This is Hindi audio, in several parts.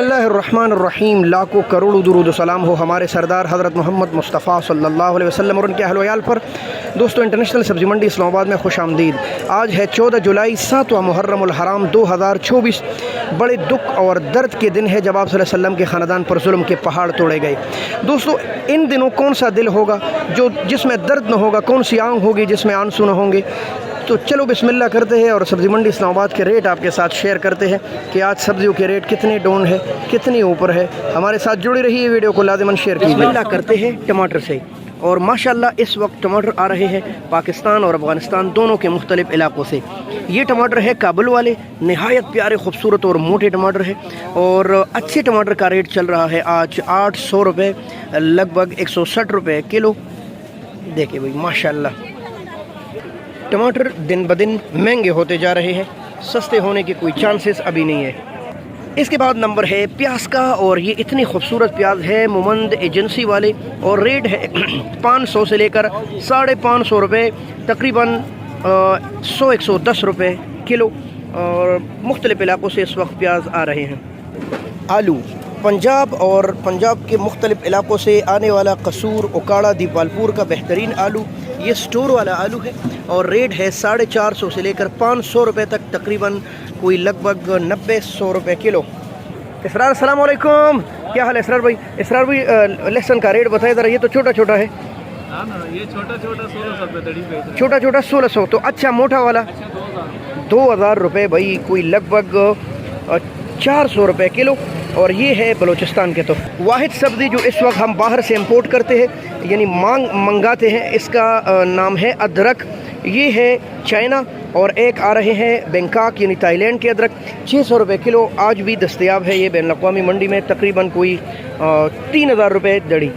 बिस्मिल्लाहिर्रहमानिर्रहीम। लाखों करोड़ों दुरूद सलाम हो हमारे सरदार हज़रत मोहम्मद मुस्तफ़ा सल्लल्लाहु अलैहि वसल्लम और उनके अहल-व-याल पर। दोस्तों, इंटरनेशनल सब्ज़ी मंडी इस्लामाबाद में खुश आमदीद। आज है 14 जुलाई, 7वां मुहर्रमुल हराम 2024। बड़े दुख और दर्द के दिन है जब आप सल्लल्लाहु अलैहि वसल्लम के ख़ानदान पर जुल्म के पहाड़ तोड़े गए। दोस्तों, इन दिनों कौन सा दिल होगा जिसमें दर्द न होगा, कौन सी आंख होगी जिसमें आंसू न होंगे। तो चलो बिस्मिल्लाह करते हैं और सब्ज़ी मंडी इस्लामाबाद के रेट आपके साथ शेयर करते हैं कि आज सब्जियों के रेट कितने डाउन है, कितनी ऊपर है। हमारे साथ जुड़ी रही वीडियो को लाज़िमन शेयर कीजिए। बिस्मिल्लाह करते हैं टमाटर से। और माशाल्लाह इस वक्त टमाटर आ रहे हैं पाकिस्तान और अफ़गानिस्तान दोनों के मुख्तलिफ़ इलाक़ों से। ये टमाटर है काबुल वाले, नहायत प्यारे खूबसूरत और मोटे टमाटर है। और अच्छे टमाटर का रेट चल रहा है आज 800 रुपये, लगभग 160 रुपये किलो। देखिए भाई माशाल्लाह, टमाटर दिन ब दिन महंगे होते जा रहे हैं, सस्ते होने के कोई चांसेस अभी नहीं है। इसके बाद नंबर है प्याज का, और ये इतनी खूबसूरत प्याज है मुमंद एजेंसी वाले, और रेट है 500 से लेकर 550 रुपये, तकरीबन 100-110 रुपये किलो। और मुख्तलिफ़ इलाक़ों से इस वक्त प्याज आ रहे हैं। आलू पंजाब और पंजाब के मुख्तलिफ़ इलाक़ों से आने वाला कसूर, उकाड़ा, दीपालपुर का बेहतरीन आलू, ये स्टोर वाला आलू है और रेट है 450 से लेकर 500 रुपये तक, तकरीबन कोई लगभग 90-100 रुपये किलो। इसरार अस्सलाम वालेकुम, क्या हाल है इसरार भाई? इसरार भाई, लहसुन का रेट बताए ज़रा। ये तो छोटा छोटा है। ये छोटा 1600 रुपये, छोटा 1600। तो अच्छा मोटा वाला 2000 रुपये भाई, कोई लगभग 400 रुपये किलो। और ये है बलूचिस्तान के। तो वाहिद सब्ज़ी जो इस वक्त हम बाहर से इंपोर्ट करते हैं, यानी मंगाते हैं, इसका नाम है अदरक। ये है चाइना। और एक आ रहे हैं बैंकॉक यानी ताईलैंड के अदरक, 600 रुपये किलो। आज भी दस्तयाब है ये बैनुल-अक़वामी मंडी में, तकरीबन कोई 3000 रुपये दड़ी।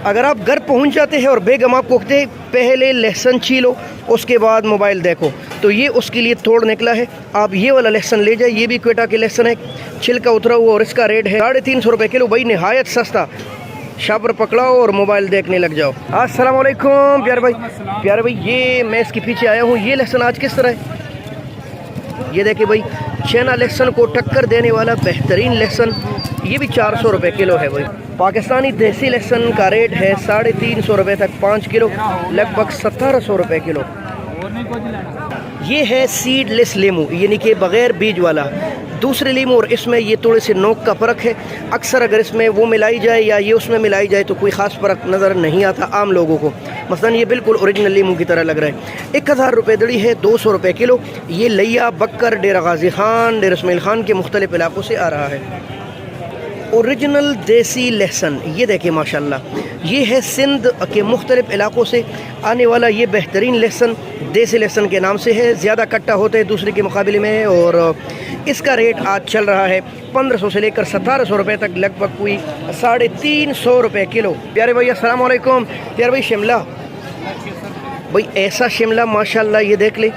अगर आप घर पहुंच जाते हैं और बेगम आपको कहते हैं पहले लहसुन छीलो उसके बाद मोबाइल देखो, तो ये उसके लिए तोड़ निकला है। आप ये वाला लहसुन ले जाए, ये भी क्वेटा के लहसुन है, छिलका उतरा हुआ, और इसका रेट है 350 रुपये किलो। भाई नहायत सस्ता। शापर पकड़ाओ और मोबाइल देखने लग जाओ। अस्सलाम वालेकुम प्यारे भाई। प्यारे भाई, ये मैं इसके पीछे आया हूँ। ये लहसुन आज किस तरह है? ये देखिए भाई, चाइना लहसुन को टक्कर देने वाला बेहतरीन लहसुन, ये भी 400 रुपये किलो है भाई। पाकिस्तानी देसी लहसुन का रेट है 350 रुपये तक 5 किलो, लगभग 1700 रुपये किलो। ये है सीडलेस लेमू, यानी कि बग़ैर बीज वाला दूसरे लीमू, और इसमें ये थोड़े से नोक का फ़र्क है। अक्सर अगर इसमें वो मिलाई जाए या ये उसमें मिलाई जाए तो कोई ख़ास फ़र्क नज़र नहीं आता आम लोगों को। मसलन ये बिल्कुल ओरिजिनल लीमू की तरह लग रहा है। 1000 रुपये दड़ी है, 200 रुपये किलो। ये लिया, बक्कर, डेरा गाजी खान, डेरा इस्माइल खान के मुख्तलिफ़ इलाक़ों से आ रहा है। ओरिजिनल देसी लहसुन, ये देखिए माशाल्लाह, ये है सिंध के मुख्तलिफ़ इलाक़ों से आने वाला ये बेहतरीन लहसुन, देसी लहसुन के नाम से है। ज़्यादा कट्टा होता है दूसरे के मुकाबले में, और इसका रेट आज चल रहा है 1500 से लेकर 1700 रुपये तक, लगभग कोई 350 रुपये किलो। प्यारे भाई अस्सलाम वालेकुम। प्यारे भाई, शिमला भाई, ऐसा शिमला माशाल्लाह, ये देख ले,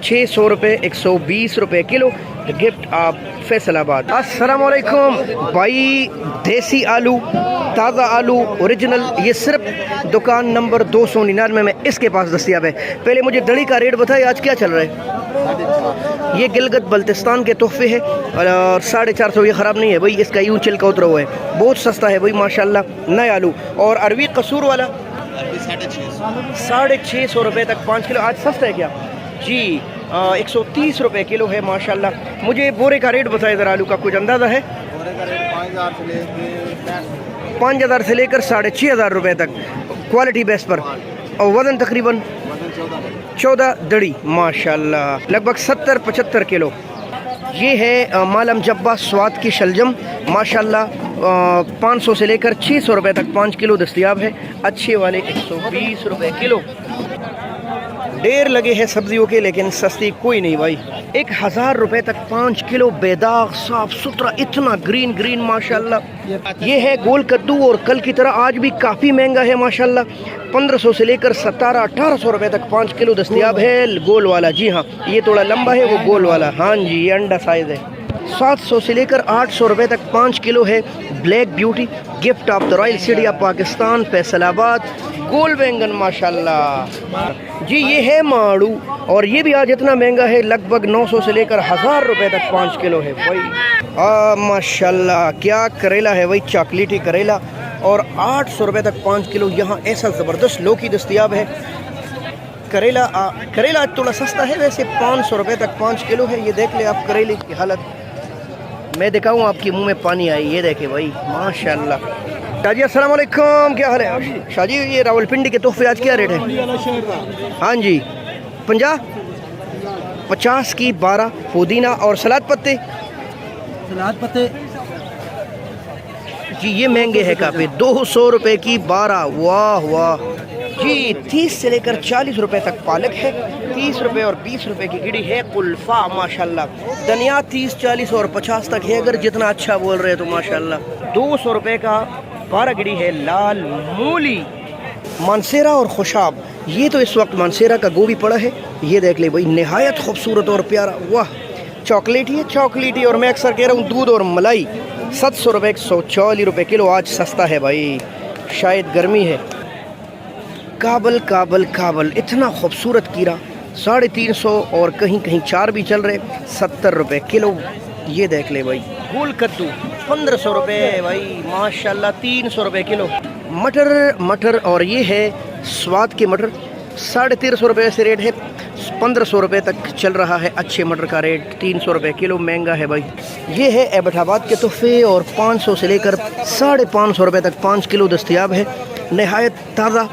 600 रुपये, 120 रुपये किलो। गिफ्ट आप फैसलाबाद। अस्सलाम वालेकुम भाई, देसी आलू, ताज़ा आलू ओरिजिनल, ये सिर्फ दुकान नंबर 299 में इसके पास दस्तियाब है। पहले मुझे दड़ी का रेट बताइए, आज क्या चल रहा है? ये गिलगित बल्तिस्तान के तोहफे है और 450। ये ख़राब नहीं है भाई, इसका यूँ छिलका उतरा हुआ है, बहुत सस्ता है भाई माशाल्लाह, नए आलू। और अरवी कसूर वाला 650 रुपये तक 5 किलो। आज सस्ता है क्या जी? 130 रुपये किलो है माशाल्लाह। मुझे बोरे का रेट बताए ज़रा, आलू का कुछ अंदाज़ा है? 5000 से लेकर 6500 रुपये तक, क्वालिटी बेस पर। और वज़न तकरीबन 14 दड़ी माशाल्लाह, लगभग 70-75 किलो। ये है मालम जब्बा स्वाद की शलजम माशाल्लाह, 500 से लेकर 600 रुपये तक 5 किलो दस्तयाब है। अच्छे वाले 120 रुपये किलो। ढेर लगे हैं सब्जियों के, लेकिन सस्ती कोई नहीं भाई। 1000 रुपये तक 5 किलो, बेदाग, साफ सुथरा, इतना ग्रीन ग्रीन माशाल्लाह। ये है गोल कद्दू, और कल की तरह आज भी काफ़ी महंगा है माशाल्लाह। 1500 से लेकर 1700-1800 रुपये तक 5 किलो दस्तयाब है। गोल वाला, जी हाँ, ये थोड़ा लंबा है, वो गोल वाला। हाँ जी, ये अंडा साइज़ है। 700 से लेकर 800 रुपए तक 5 किलो है black beauty, gift of the royal city of Pakistan, Faisalabad, गोल बैंगन माशाल्लाह जी। ये है माड़ू और ये भी आज इतना महंगा है, लगभग 900 से लेकर 1000 रुपए तक 5 किलो है भाई। माशाल्लाह क्या करेला है भाई, चॉकलेटी करेला, और 800 रुपए तक 5 किलो। यहाँ ऐसा ज़बरदस्त लौकी दस्तयाब है। करेला करेला थोड़ा सस्ता है वैसे, 500 रुपए तक 5 किलो है। ये देख ले आप करेले की हालत, मैं दिखाऊँ आपके मुंह में पानी आए। ये देखे भाई माशाल्लाह। शाहजी अस्सलाम वालेकुम, क्या हाल है शाहजी? ये रावलपिंडी के तोहफे आज क्या रेट है? हाँ जी 50 की 12 पुदीना और सलाद पत्ते जी ये महंगे हैं काफ़ी, 200 रुपए की 12। वाह वाह जी। 30 से लेकर 40 रुपए तक पालक है, 30 रुपए और 20 रुपए की गिड़ी है कुल्फ़ा माशाल्लाह। धनिया 30, 40 और 50 तक है, अगर जितना अच्छा बोल रहे हैं तो माशाल्लाह। 200 रुपए का 12 गिड़ी है लाल मूली। मानसेरा और खुशाब, ये तो इस वक्त मानसेरा का गोभी पड़ा है। ये देख ले भाई, नहायत खूबसूरत और प्यारा। वाह चॉकलेटी है, चॉकलेटी। और मैं अक्सर कह रहा हूँ दूध और मलाई। 700 रुपये 140 रुपये किलो, आज सस्ता है भाई, शायद गर्मी है। काबल काबल काबल, इतना खूबसूरत कीड़ा 350 और कहीं कहीं 4 भी चल रहे, 70 रुपये किलो। ये देख ले भाई, गोल कद्दू 1500 रुपये भाई माशाल्लाह, 300 रुपये किलो। मटर और ये है स्वाद के मटर, 1350 रुपये से रेट है, 1500 रुपये तक चल रहा है अच्छे मटर का रेट, 300 रुपये किलो, महंगा है भाई। ये है एबटाबाद के तोहफे और 500 से लेकर 550 रुपये तक 5 किलो दस्तयाब है, नहायत ताज़ा।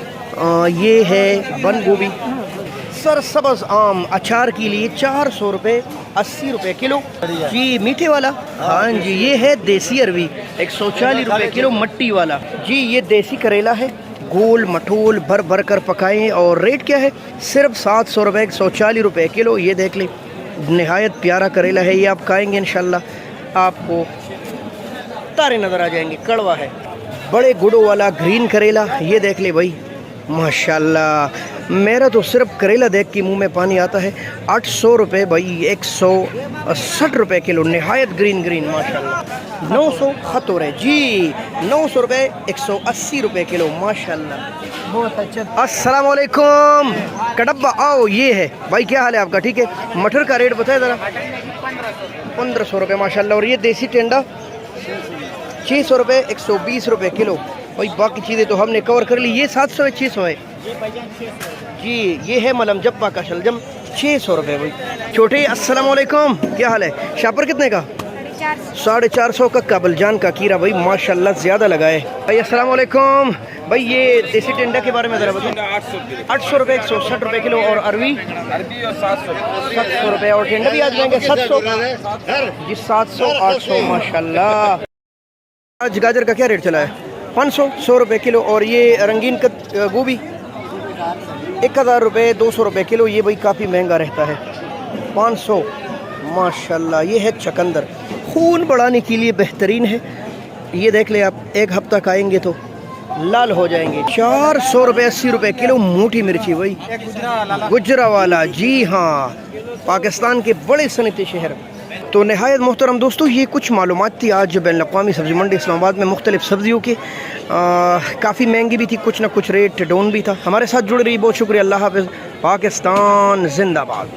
ये है बंद गोभी। सरसब्ज़ आम अचार के लिए 400 रुपये 80 रुपये किलो जी, मीठे वाला। हाँ जी ये है देसी अरवी 140 रुपये किलो, मट्टी वाला जी। ये देसी करेला है, गोल मठोल भर भर कर पकाएं, और रेट क्या है? सिर्फ 700 रुपये 140 रुपये किलो। ये देख ले, नहायत प्यारा करेला है। ये आप खाएंगे इंशाल्लाह आपको तारे नज़र आ जाएंगे, कड़वा है। बड़े गुड़ों वाला ग्रीन करेला, ये देख ले भाई माशाल्लाह, मेरा तो सिर्फ करेला देख के मुंह में पानी आता है। 800 रुपये भाई 160 रुपये किलो, नहायत ग्रीन माशाल्लाह। 900 खतोर है जी, 900 रुपये 180 रुपये किलो माशाल्लाह, बहुत अच्छा। अस्सलाम वालेकुम कड़ब्बा, आओ ये है भाई, क्या हाल है आपका? ठीक है। मटर का रेट बताए ज़रा। 1500 रुपये माशाल्लाह। और ये देसी टेंडा 600 रुपये 120 रुपये किलो भाई। बाकी चीज़ें तो हमने कवर कर ली। ये 700 है 600 है जी। ये है मलम जब्बा का शलजम 600 रुपये भाई। छोटे अस्सलाम वालेकुम, क्या हाल है? शापर कितने का? 450 का। काबलजान का कीरा भाई माशाल्लाह ज़्यादा लगा है भाई। अस्सलाम वालेकुम भाई, ये देसी टेंडा के बारे में ज़रा बताओ। 800 रुपये 160 रुपये किलो। और अरवी 700 रुपये। और टेंडा भी आ जाएंगे 700 जी, 700 800 माशाल्लाह। आज गाजर का क्या रेट चला है? 500 रुपये किलो। और ये रंगीन गोभी 1000 रुपये 200 रुपये किलो। ये भाई काफ़ी महंगा रहता है, 500 माशाल्लाह। ये है चकंदर, खून बढ़ाने के लिए बेहतरीन है। ये देख ले आप, एक हफ्ता खाएंगे तो लाल हो जाएंगे। 400 रुपये 80 रुपये किलो मोटी मिर्ची भाई, गुजरावाला जी हाँ, पाकिस्तान के बड़े सनती शहर। तो नहायत मोहतरम दोस्तों, ये कुछ मालूमात थी आज बैन-अ-क़वामी सब्ज़ी मंडी इस्लामाबाद में मुख्तलिफ़ सब्ज़ियों की। काफ़ी महंगी भी थी, कुछ ना कुछ रेट डाउन भी था। हमारे साथ जुड़ रही बहुत शुक्रिया। अल्लाह हाफ़िज़। पाकिस्तान जिंदाबाद।